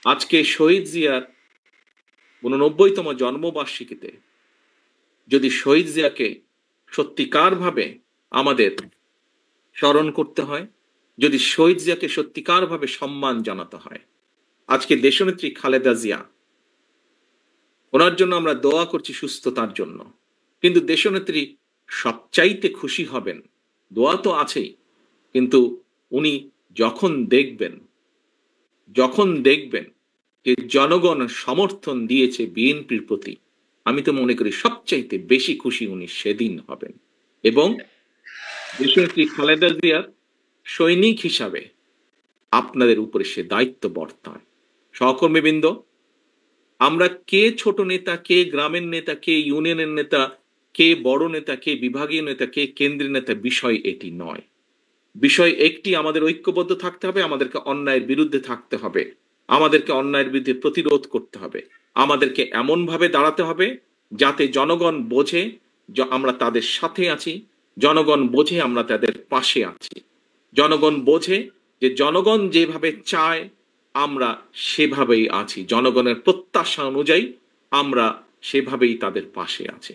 আজকে শহীদ জিয়ার 89তম জন্মবার্ষিকীতে যদি শহীদ জিয়াকে সত্যিকারভাবে আমাদের স্মরণ করতে হয়, যদি শহীদ জিয়াকে সত্যিকারভাবে সম্মান জানাতে হয়, আজকে দেশনেত্রী খালেদা জিয়া, ওনার জন্য আমরা দোয়া করছি সুস্থতার জন্য। কিন্তু দেশনেত্রী সবচাইতে খুশি হবেন, দোয়া তো আছেই, কিন্তু উনি যখন দেখবেন যে জনগণ সমর্থন দিয়েছে বিএনপির প্রতি, আমি তো মনে করি সবচাইতে বেশি খুশি উনি সেদিন হবেন। এবং দেশনেত্রী খালেদা জিয়ার সৈনিক হিসাবে আপনাদের উপরে সে দায়িত্ব বর্তায়। সহকর্মীবৃন্দ, আমরা কে ছোট নেতা, কে গ্রামের নেতা, কে ইউনিয়নের নেতা, কে বড় নেতা, কে বিভাগীয় নেতা, কে কেন্দ্রীয় নেতা, বিষয় এটি নয়। বিষয় একটি, আমাদের ঐক্যবদ্ধ থাকতে হবে, আমাদেরকে অন্যায়ের বিরুদ্ধে থাকতে হবে, আমাদেরকে অন্যায়ের বিরুদ্ধে প্রতিরোধ করতে হবে, আমাদেরকে এমনভাবে দাঁড়াতে হবে যাতে জনগণ বোঝে যে আমরা তাদের সাথে আছি, জনগণ বোঝে আমরা তাদের পাশে আছি, জনগণ বোঝে যে জনগণ যেভাবে চায় আমরা সেভাবেই আছি, জনগণের প্রত্যাশা অনুযায়ী আমরা সেভাবেই তাদের পাশে আছি।